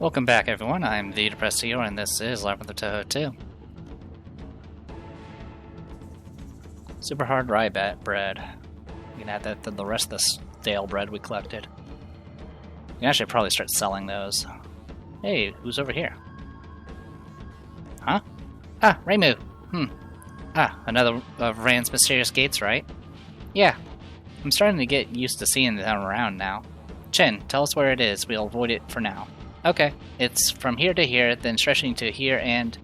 Welcome back, everyone. I'm the Depressed Hero, and this is Labyrinth of Touhou 2. Super hard rye bread. We can add that to the rest of the stale bread we collected. We can actually probably start selling those. Hey, who's over here? Huh? Ah, Reimu! Another of Rand's mysterious gates, right? Yeah. I'm starting to get used to seeing them around now. Chen, tell us where it is. We'll avoid it for now. Okay. It's from here to here, then stretching to here and...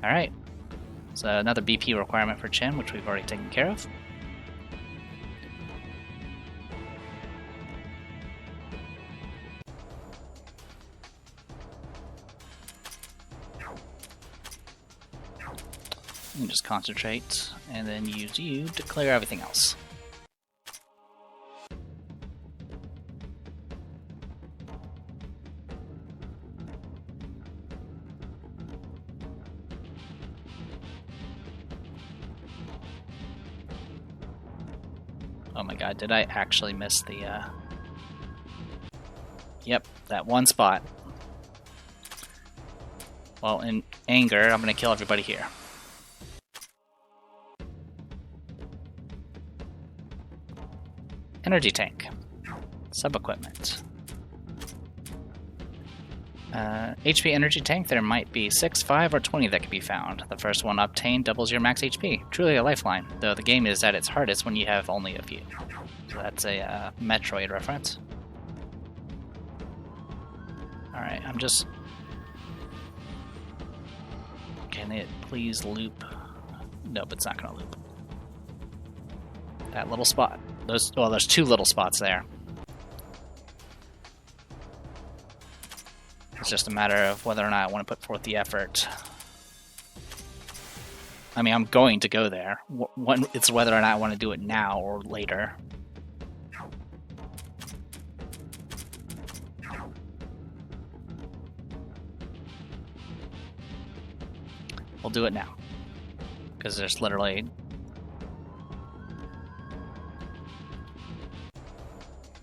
Alright. So another BP requirement for Chen, which we've already taken care of. You can just concentrate, and then use you to clear everything else. Oh my god, did I actually miss the, Yep, that one spot. Well, in anger, I'm gonna kill everybody here. Energy tank. Sub-equipment. HP energy tank, there might be 6, 5, or 20 that can be found. The first one obtained doubles your max HP. Truly a lifeline, though the game is at its hardest when you have only a few. So that's a Metroid reference. Alright, I'm just... Can it please loop? Nope, it's not gonna loop. That little spot. There's two little spots there. It's just a matter of whether or not I want to put forth the effort. I mean, I'm going to go there. It's whether or not I want to do it now or later. We'll do it now. Because there's literally...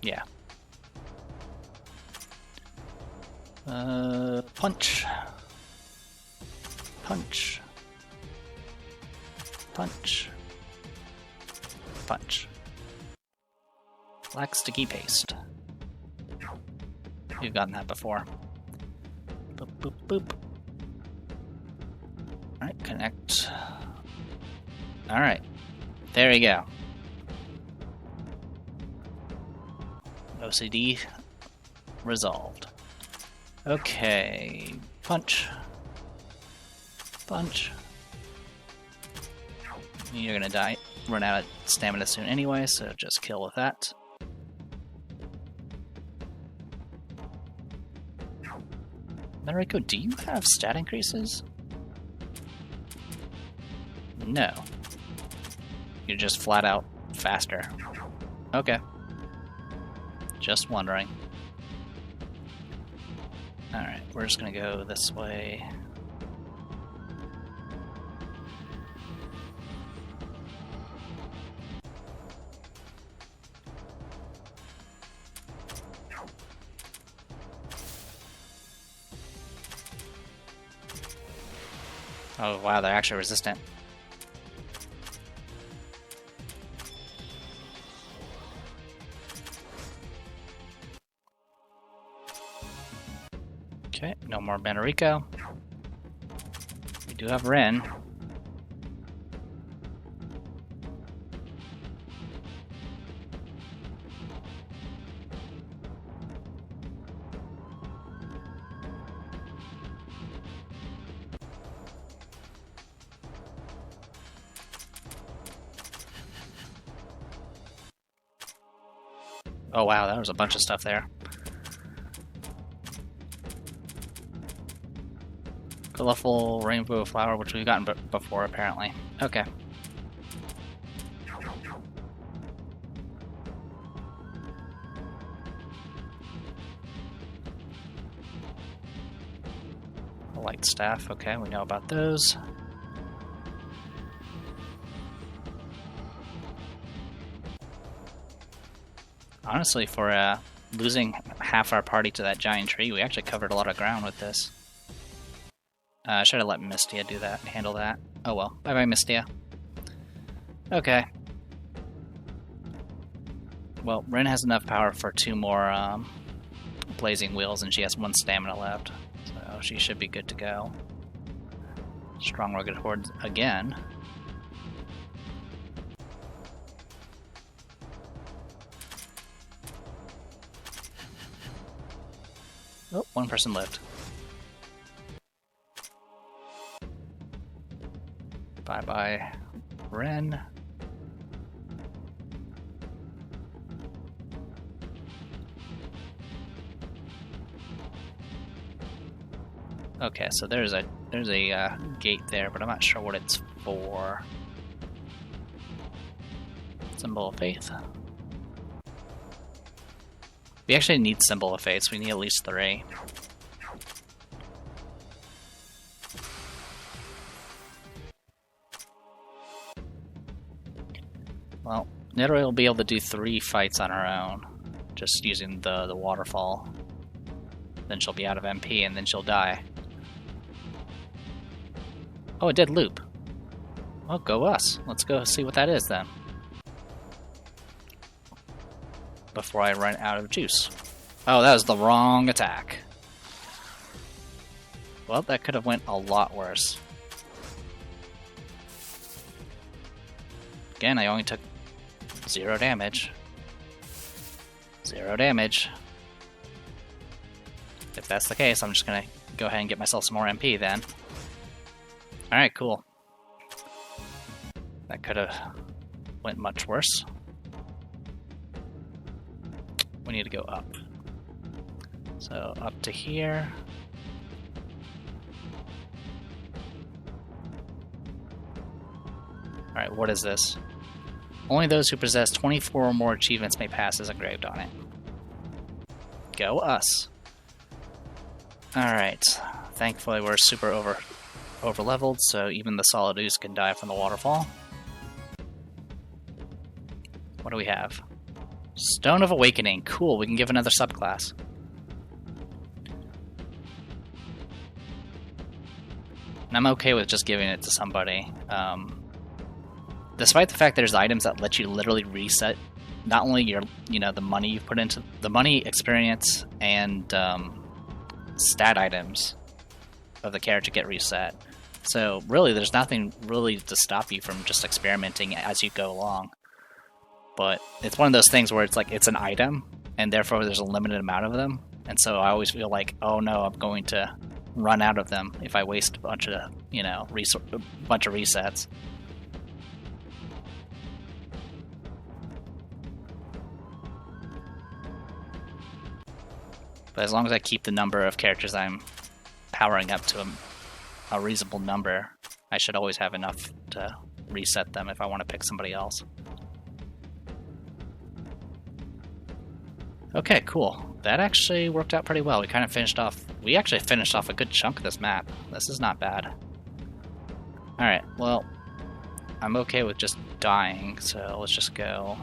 Yeah. Punch. Punch. Punch. Punch. Black sticky paste. You've gotten that before. Boop, boop, boop. Alright, connect. Alright. There you go. OCD resolved. Okay, punch. Punch. You're gonna die. Run out of stamina soon anyway, so just kill with that. Mariko, do you have stat increases? No. You're just flat out faster. Okay. Just wondering. Alright, we're just gonna go this way. Oh wow, they're actually resistant. Okay, no more Banarico. We do have Ren. Oh wow, there was a bunch of stuff there. Colorful rainbow flower, which we've gotten before, apparently. Okay. A light staff, okay, we know about those. Honestly, for losing half our party to that giant tree. We actually covered a lot of ground with this. I should have let Mystia do that, handle that. Oh well. Bye bye, Mystia. Okay. Well, Ren has enough power for 2 more blazing wheels, and she has 1 stamina left. So she should be good to go. Strong rugged horde again. Oh, 1 person lived. Bye-bye, Ren. Okay, so there's a gate there, but I'm not sure what it's for. Symbol of Faith. We actually need Symbol of Faith, so we need at least 3. Well, Netherite will be able to do 3 fights on her own, just using the waterfall. Then she'll be out of MP, and then she'll die. Oh, a dead loop. Well, go us. Let's go see what that is then. Before I run out of juice. Oh, that was the wrong attack. Well, that could have went a lot worse. Again, I only took 0 damage. 0 damage. If that's the case, I'm just gonna go ahead and get myself some more MP then. Alright, cool. That could have went much worse. We need to go up. So, up to here. Alright, what is this? Only those who possess 24 or more achievements may pass as engraved on it. Go us. Alright. Thankfully we're super over leveled, so even the solid ooze can die from the waterfall. What do we have? Stone of Awakening. Cool, we can give another subclass. And I'm okay with just giving it to somebody. Despite the fact that there's items that let you literally reset not only your, the money you've put into the money, experience, and stat items of the character get reset. So really, there's nothing really to stop you from just experimenting as you go along. But it's one of those things where it's like it's an item, and therefore there's a limited amount of them. And so I always feel like, oh no, I'm going to run out of them if I waste a bunch of, bunch of resets. But as long as I keep the number of characters I'm powering up to a reasonable number, I should always have enough to reset them if I want to pick somebody else. Okay, cool. That actually worked out pretty well. We actually finished off a good chunk of this map. This is not bad. Alright, well, I'm okay with just dying, so let's just go.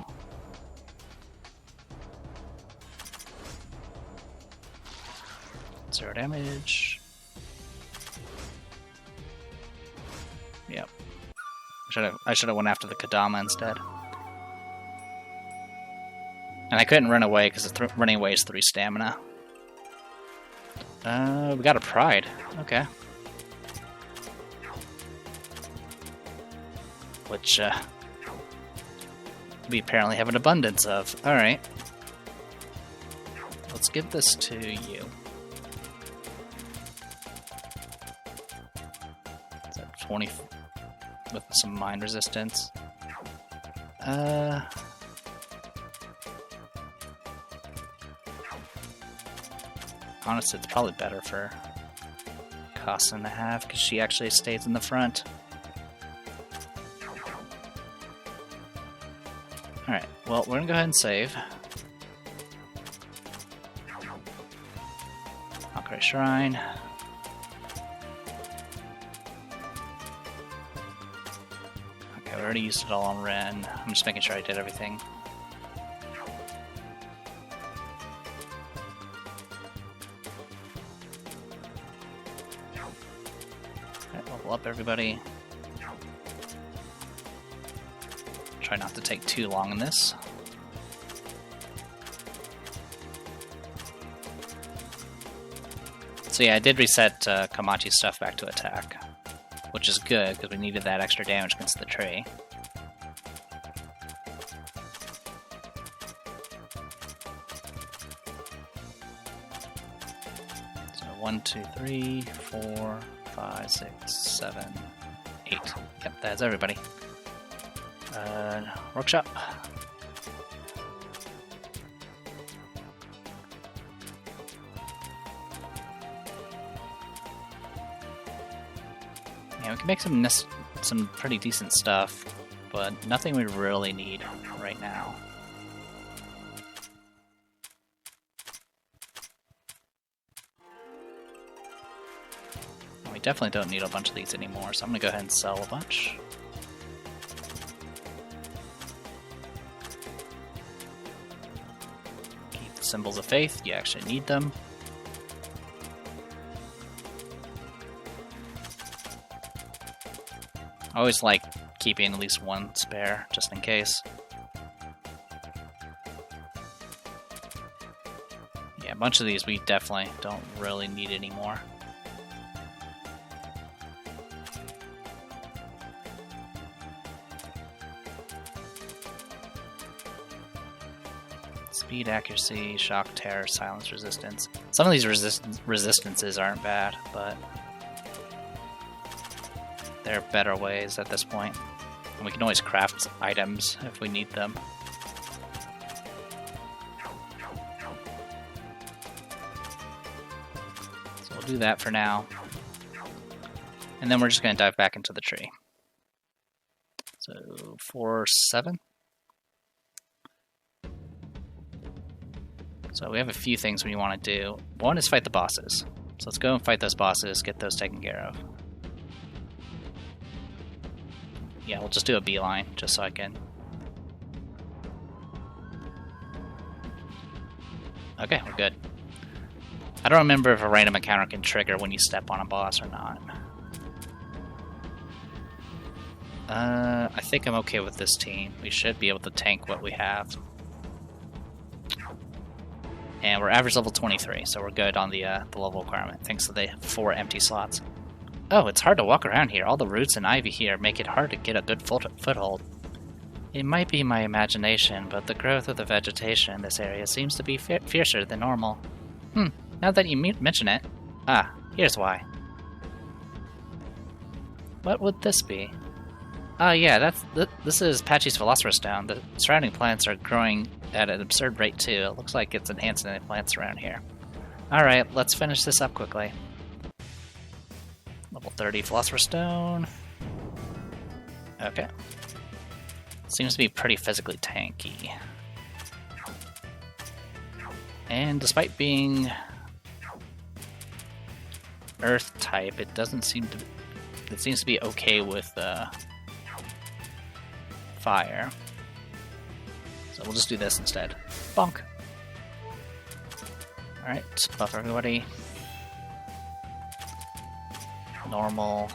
Zero damage. Yep. I should have went after the Kadama instead. And I couldn't run away because running away is 3 stamina. We got a pride. Okay. Which we apparently have an abundance of. Alright. Let's give this to you. Is that 20 with some mine resistance? Honestly, it's probably better for Casa and a half because she actually stays in the front. Alright, well, we're gonna go ahead and save. Valkyrie Shrine. Okay, we already used it all on Ren. I'm just making sure I did everything. Level up, everybody. Try not to take too long in this. So yeah, I did reset Kamachi's stuff back to attack, which is good, because we needed that extra damage against the tree. So 1, 2, 3, 4, 5, 6, 7, 8. Yep, that's everybody. Workshop. Yeah, we can make some pretty decent stuff, but nothing we really need right now. We definitely don't need a bunch of these anymore, so I'm gonna go ahead and sell a bunch. Keep the symbols of faith, you actually need them. I always like keeping at least one spare, just in case. Yeah, a bunch of these we definitely don't really need anymore. Speed, accuracy, shock, terror, silence, resistance. Some of these resistances aren't bad, but there are better ways at this point. And we can always craft items if we need them. So we'll do that for now. And then we're just going to dive back into the tree. So 4, 7. So we have a few things we want to do. One is fight the bosses. So let's go and fight those bosses, get those taken care of. Yeah, we'll just do a beeline, just so I can... Okay, we're good. I don't remember if a random encounter can trigger when you step on a boss or not. I think I'm okay with this team. We should be able to tank what we have. And we're average level 23, so we're good on the level requirement, thanks to the 4 empty slots. Oh, it's hard to walk around here. All the roots and ivy here make it hard to get a good foothold. It might be my imagination, but the growth of the vegetation in this area seems to be fiercer than normal. Now that you mention it... Ah, here's why. What would this be? Yeah, this is Patchy's Philosopher's Stone. The surrounding plants are growing at an absurd rate too. It looks like it's enhancing the plants around here. Alright, let's finish this up quickly. Level 30 Philosopher's Stone. Okay. Seems to be pretty physically tanky. And despite being Earth type, it doesn't seem to... It seems to be okay with fire. So we'll just do this instead. Bonk! Alright, buff everybody. Normal.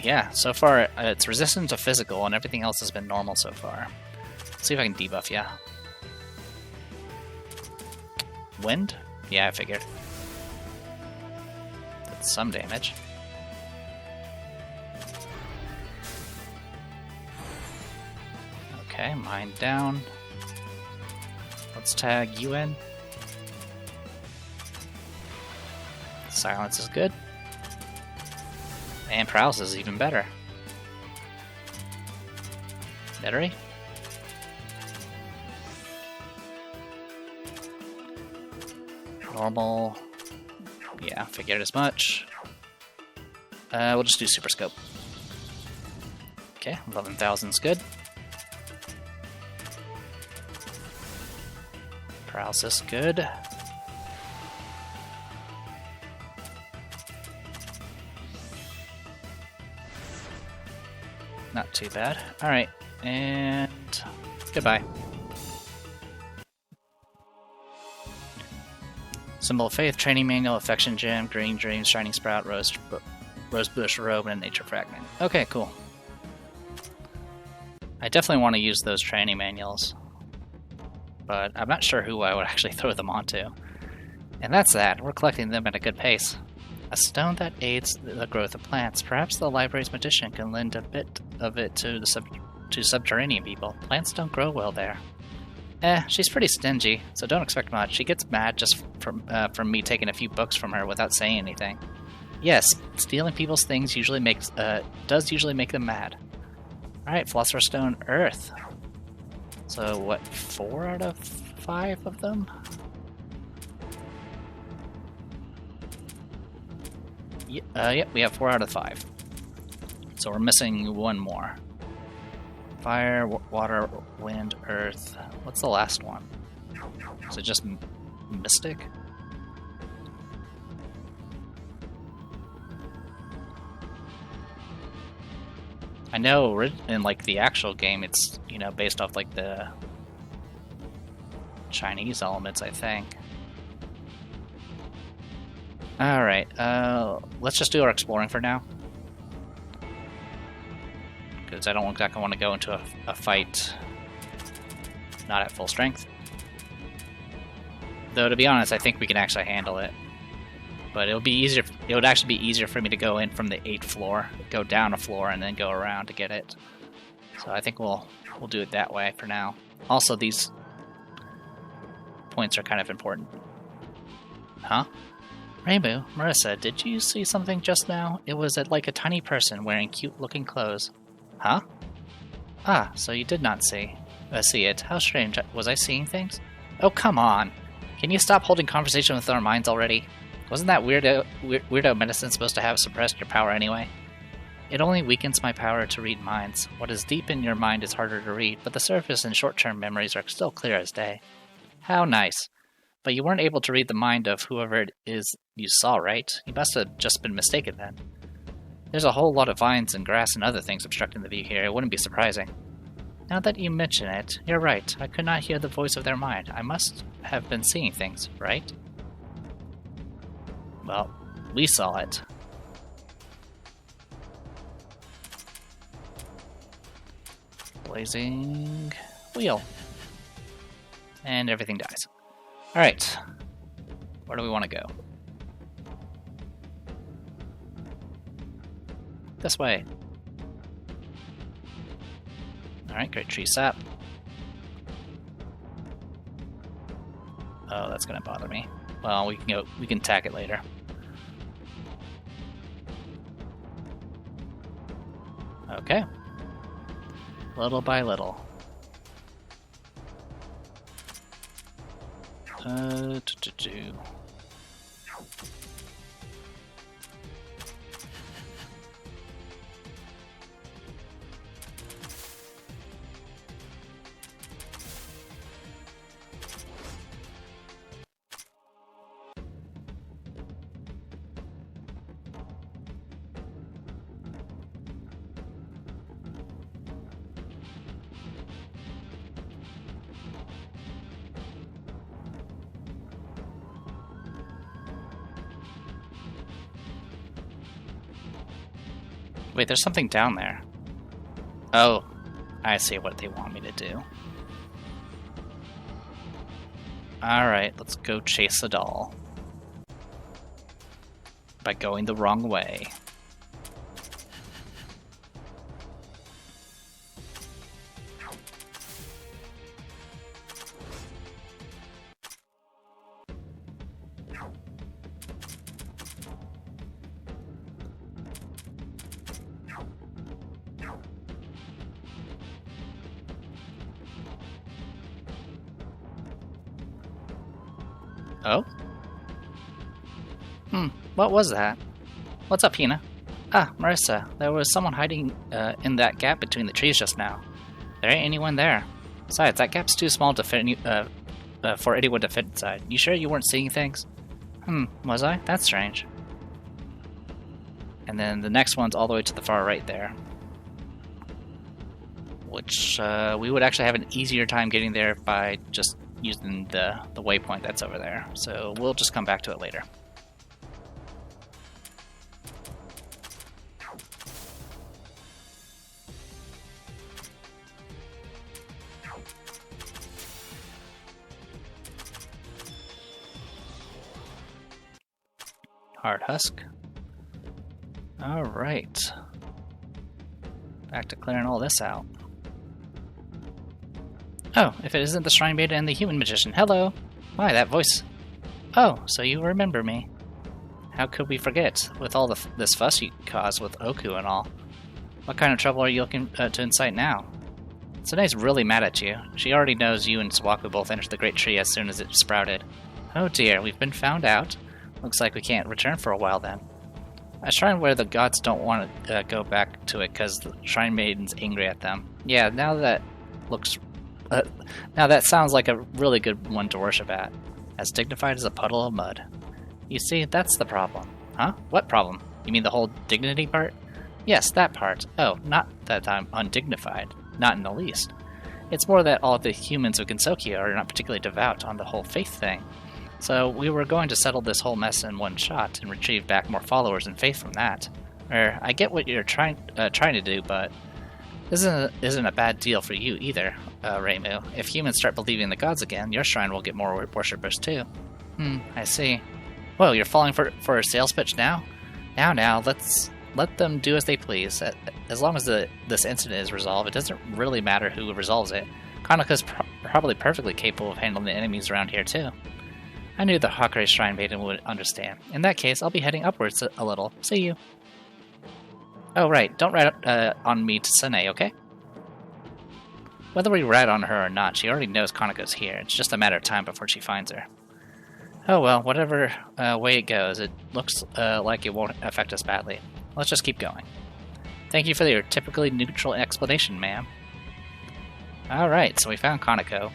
Yeah, so far it's resistant to physical and everything else has been normal so far. Let's see if I can debuff ya. Wind? Yeah, I figured. That's some damage. Okay, mine down. Let's tag you in. Silence is good. And paralysis is even better. Battery? Normal. Yeah, figured as much. We'll just do Super Scope. Okay, 11,000's good. Paralysis, good. Not too bad. Alright, and goodbye. Symbol of Faith, Training Manual, Affection Gem, Green Dreams, Shining Sprout, Rose rosebush robe and a nature fragment. Okay, cool. I definitely want to use those training manuals, but I'm not sure who I would actually throw them onto. And that's that. We're collecting them at a good pace. A stone that aids the growth of plants. Perhaps the library's magician can lend a bit of it to the subterranean people. Plants don't grow well there. She's pretty stingy, so don't expect much. She gets mad just from me taking a few books from her without saying anything. Yes, stealing people's things does usually make them mad. Alright, Philosopher's Stone Earth. So what, 4 out of 5 of them? Yep, we have 4 out of 5. So we're missing 1 more. Fire, water, wind, earth. What's the last one? Is it just mystic? I know in like the actual game it's, you know, based off like the Chinese elements, I think. Alright, let's just do our exploring for now. Because I don't exactly want to go into a fight not at full strength. Though, to be honest, I think we can actually handle it. But it would actually be easier for me to go in from the 8th floor, go down a floor, and then go around to get it. So I think we'll do it that way for now. Also, these points are kind of important. Huh? Rainbow, Marissa, did you see something just now? It was like a tiny person wearing cute-looking clothes. Huh? Ah, so you did not see it. How strange. Was I seeing things? Oh, come on. Can you stop holding conversation with our minds already? Wasn't that weirdo medicine supposed to have suppressed your power anyway? It only weakens my power to read minds. What is deep in your mind is harder to read, but the surface and short-term memories are still clear as day. How nice. But you weren't able to read the mind of whoever it is you saw, right? You must have just been mistaken then. There's a whole lot of vines and grass and other things obstructing the view here. It wouldn't be surprising. Now that you mention it, you're right. I could not hear the voice of their mind. I must have been seeing things, right? Well, we saw it. Blazing wheel. And everything dies. Alright. Where do we want to go? This way. Alright, great tree sap. Oh, that's gonna bother me. Well, we can attack it later. Okay. Little by little. Wait, there's something down there. Oh, I see what they want me to do. Alright, let's go chase a doll. By going the wrong way. Oh? What was that? What's up, Hina? Ah, Marissa, there was someone hiding in that gap between the trees just now. There ain't anyone there. Besides, that gap's too small to fit for anyone to fit inside. You sure you weren't seeing things? Was I? That's strange. And then the next one's all the way to the far right there. Which, we would actually have an easier time getting there by just using the waypoint that's over there. So we'll just come back to it later. Hard husk. Alright. Back to clearing all this out. Oh, if it isn't the Shrine Maiden and the Human Magician. Hello! Why, that voice... Oh, so you remember me. How could we forget, with all this fuss you caused with Oku and all? What kind of trouble are you looking to incite now? Tsune's really mad at you. She already knows you and Sawaku both entered the Great Tree as soon as it sprouted. Oh dear, we've been found out. Looks like we can't return for a while then. A shrine where the gods don't want to go back to it because the Shrine Maiden's angry at them. Yeah, now that sounds like a really good one to worship at. As dignified as a puddle of mud. You see, that's the problem. Huh? What problem? You mean the whole dignity part? Yes, that part. Oh, not that I'm undignified. Not in the least. It's more that all the humans of Gensokia are not particularly devout on the whole faith thing. So we were going to settle this whole mess in one shot and retrieve back more followers and faith from that. I get what you're trying to do, but this isn't a bad deal for you either, Reimu. If humans start believing in the gods again, your shrine will get more worshippers too. I see. Whoa, you're falling for a sales pitch now? Now, let's let them do as they please. As long as this incident is resolved, it doesn't really matter who resolves it. Kaneka's probably perfectly capable of handling the enemies around here too. I knew the Hakure Shrine Maiden would understand. In that case, I'll be heading upwards a little. See you. Oh right, don't rat on me to Sune, okay? Whether we rat on her or not, she already knows Kaneka's here. It's just a matter of time before she finds her. Oh well, whatever way it goes, it looks like it won't affect us badly. Let's just keep going. Thank you for your typically neutral explanation, ma'am. Alright, so we found Kaneko.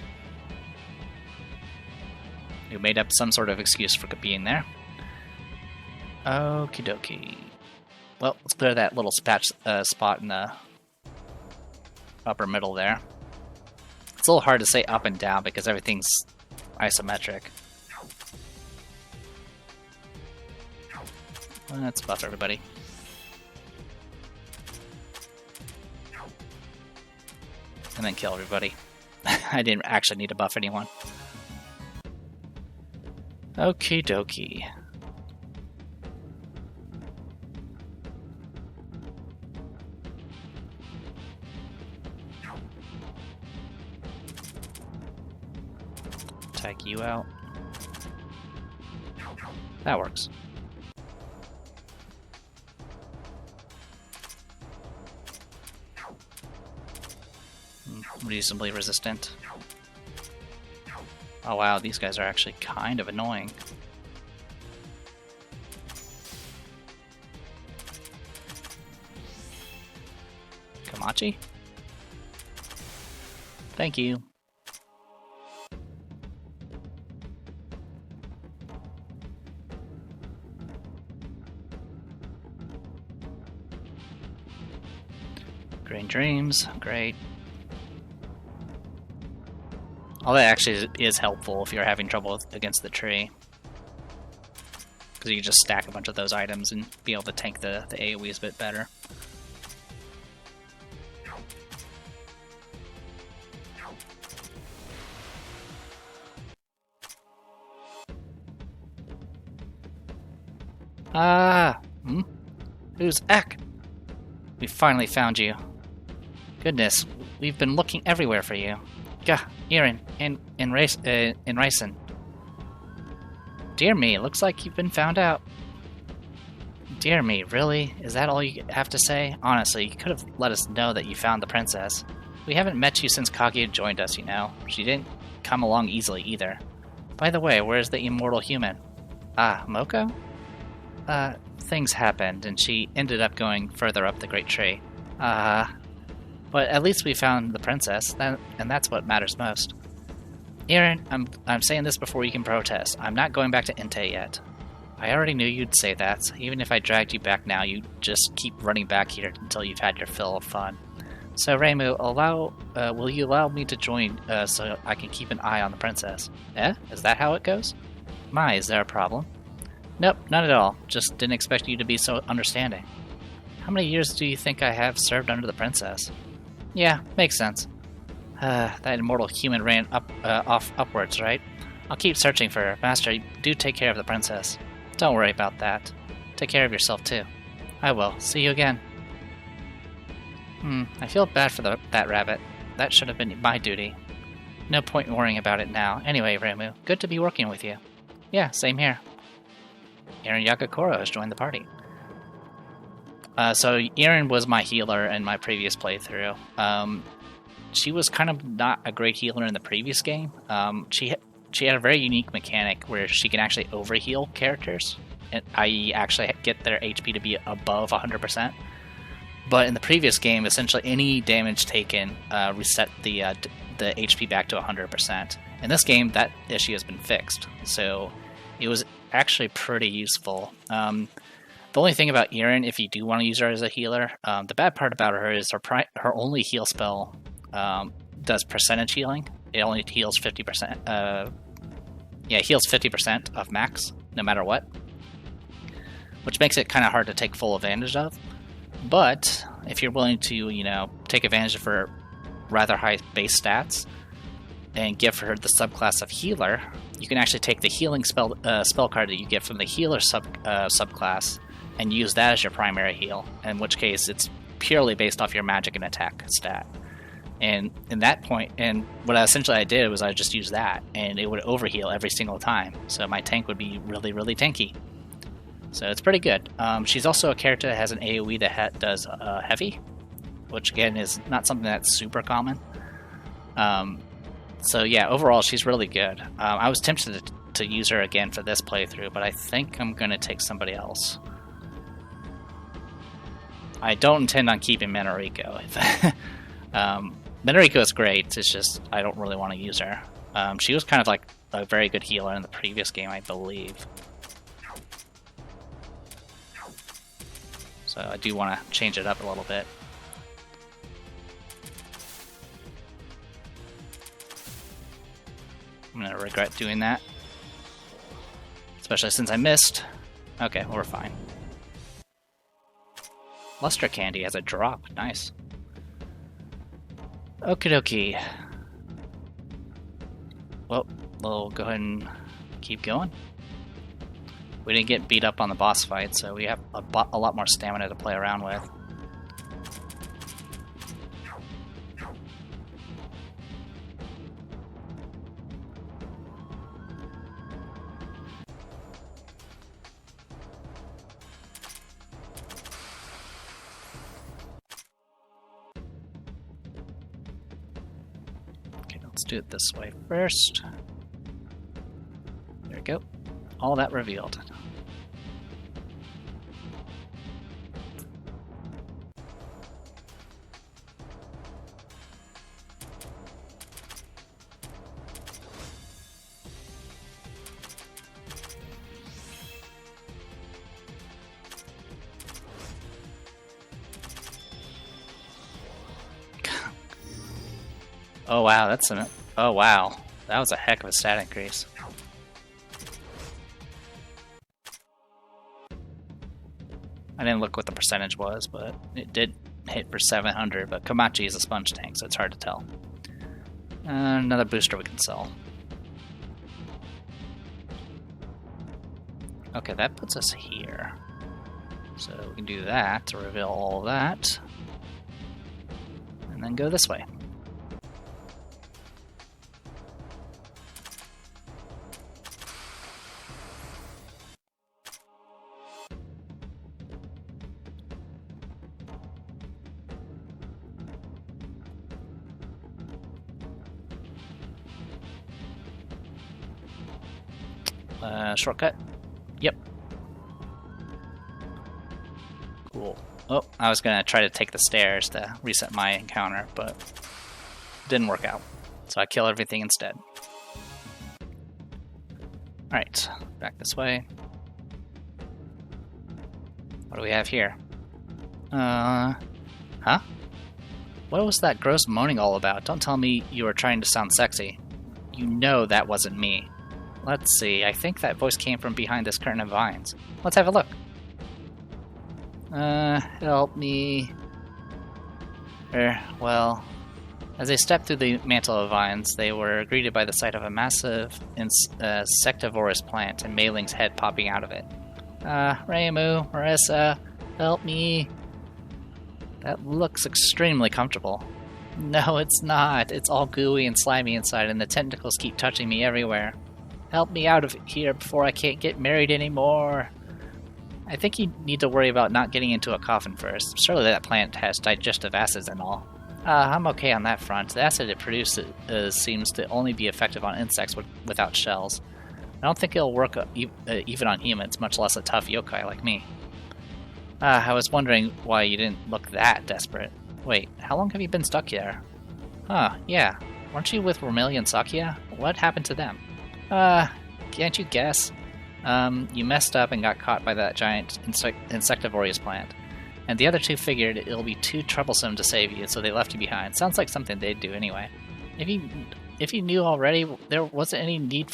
Who made up some sort of excuse for being there. Okie dokie. Well, let's clear that little spot in the upper middle there. It's a little hard to say up and down because everything's isometric. Let's buff everybody. And then kill everybody. I didn't actually need to buff anyone. Okie dokie. Take you out. That works. Reasonably resistant. Oh wow, these guys are actually kind of annoying. Kamachi? Thank you. Green Dreams, great. All that actually is helpful if you're having trouble against the tree. Because you can just stack a bunch of those items and be able to tank the AoEs a bit better. Who's Ek? We finally found you. Goodness, we've been looking everywhere for you. Gah, here in Raisen. Dear me, looks like you've been found out. Dear me, really? Is that all you have to say? Honestly, you could have let us know that you found the princess. We haven't met you since Kaguya joined us, you know. She didn't come along easily either. By the way, where's the immortal human? Ah, Moko? Things happened, and she ended up going further up the Great Tree. But at least we found the princess, and that's what matters most. Eren, I'm saying this before you can protest. I'm not going back to Entei yet. I already knew you'd say that. Even if I dragged you back now, you'd just keep running back here until you've had your fill of fun. So Reimu, will you allow me to join so I can keep an eye on the princess? Eh? Is that how it goes? My, is there a problem? Nope, not at all. Just didn't expect you to be so understanding. How many years do you think I have served under the princess? Yeah, makes sense. That immortal human ran upwards, right? I'll keep searching for her. Master, do take care of the princess. Don't worry about that. Take care of yourself, too. I will. See you again. I feel bad for that rabbit. That should have been my duty. No point in worrying about it now. Anyway, Remu, good to be working with you. Yeah, same here. Aaron Yakakoro has joined the party. So Aaron was my healer in my previous playthrough. She was kind of not a great healer in the previous game. She had a very unique mechanic where she can actually overheal characters, i.e. actually get their HP to be above 100%. But in the previous game, essentially any damage taken reset the HP back to 100%. In this game, that issue has been fixed, so it was actually pretty useful. The only thing about Erin, if you do want to use her as a healer, the bad part about her is her only heal spell does percentage healing. It only heals 50%. It heals 50% of max, no matter what, which makes it kind of hard to take full advantage of. But if you're willing to, take advantage of her rather high base stats and give her the subclass of healer, you can actually take the healing spell card that you get from the healer subclass and use that as your primary heal, in which case it's purely based off your magic and attack stat. And in that point, and what I did was I just used that, and it would overheal every single time, so my tank would be really, really tanky. So it's pretty good. She's also a character that has an AoE that does heavy, which again is not something that's super common. So yeah, overall she's really good. I was tempted to use her again for this playthrough, but I think I'm going to take somebody else. I don't intend on keeping Menariko. Menariko is great, it's just I don't really want to use her. She was kind of like a very good healer in the previous game, I believe. So I do want to change it up a little bit. I'm going to regret doing that. Especially since I missed. Okay, well, we're fine. Luster Candy has a drop. Nice. Okie dokie. Well, we'll go ahead and keep going. We didn't get beat up on the boss fight, so we have a lot more stamina to play around with. Okay, let's do it this way first. There we go. All that revealed. Oh wow, oh wow. That was a heck of a stat increase. I didn't look what the percentage was, but it did hit for 700, but Komachi is a sponge tank, so it's hard to tell. Another booster we can sell. Okay, that puts us here. So we can do that to reveal all of that. And then go this way. Shortcut? Yep. Cool. Oh, I was gonna try to take the stairs to reset my encounter, but didn't work out. So I kill everything instead. Alright, back this way. What do we have here? Huh? What was that gross moaning all about? Don't tell me you were trying to sound sexy. You know that wasn't me. Let's see, I think that voice came from behind this curtain of vines. Let's have a look. Help me. Well, as they stepped through the mantle of vines, they were greeted by the sight of a massive insectivorous plant and Meiling's head popping out of it. Reimu, Marissa, help me. That looks extremely comfortable. No, it's not. It's all gooey and slimy inside, and the tentacles keep touching me everywhere. Help me out of here before I can't get married anymore. I think you need to worry about not getting into a coffin first. Surely that plant has digestive acids and all. I'm okay on that front. The acid it produces seems to only be effective on insects without shells. I don't think it'll work even on humans, much less a tough yokai like me. I was wondering why you didn't look that desperate. Wait, how long have you been stuck here? Huh, yeah. Weren't you with Romillion and Sakia? What happened to them? Can't you guess? You messed up and got caught by that giant insectivorous plant. And the other two figured it'll be too troublesome to save you, so they left you behind. Sounds like something they'd do anyway. If you knew already, there wasn't any need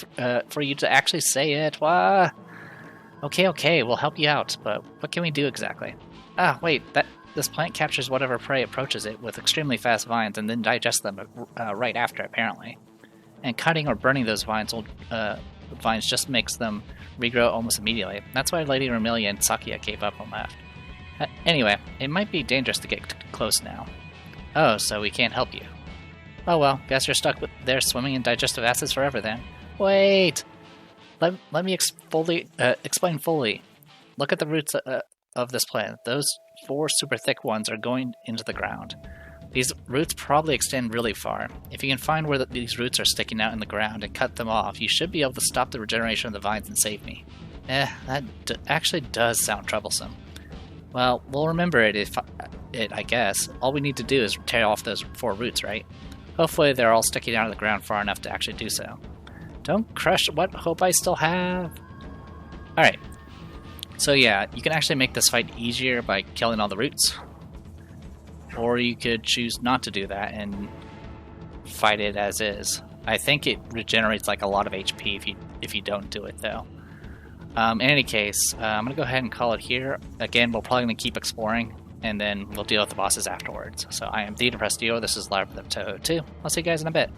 for you to actually say it. Wah! Okay, we'll help you out, but what can we do exactly? Wait, this plant captures whatever prey approaches it with extremely fast vines and then digests them right after, apparently. And cutting or burning those vines just makes them regrow almost immediately. That's why Lady Romillion and Sakia gave up and left. Anyway, it might be dangerous to get close now. Oh, so we can't help you. Oh well, guess you're stuck there swimming in digestive acids forever then. Wait! Let me explain fully. Look at the roots of this plant. Those 4 super thick ones are going into the ground. These roots probably extend really far. If you can find where these roots are sticking out in the ground and cut them off, you should be able to stop the regeneration of the vines and save me. That actually does sound troublesome. Well, we'll remember it I guess. All we need to do is tear off those 4 roots, right? Hopefully they're all sticking out of the ground far enough to actually do so. Don't crush what hope I still have. Alright. So yeah, you can actually make this fight easier by killing all the roots. Or you could choose not to do that and fight it as is. I think it regenerates like a lot of HP if you don't do it though. In any case, I'm going to go ahead and call it here. Again, we're probably going to keep exploring, and then we'll deal with the bosses afterwards. So I am The Depressed Dio. This is Labyrinth of Touhou 2. I'll see you guys in a bit.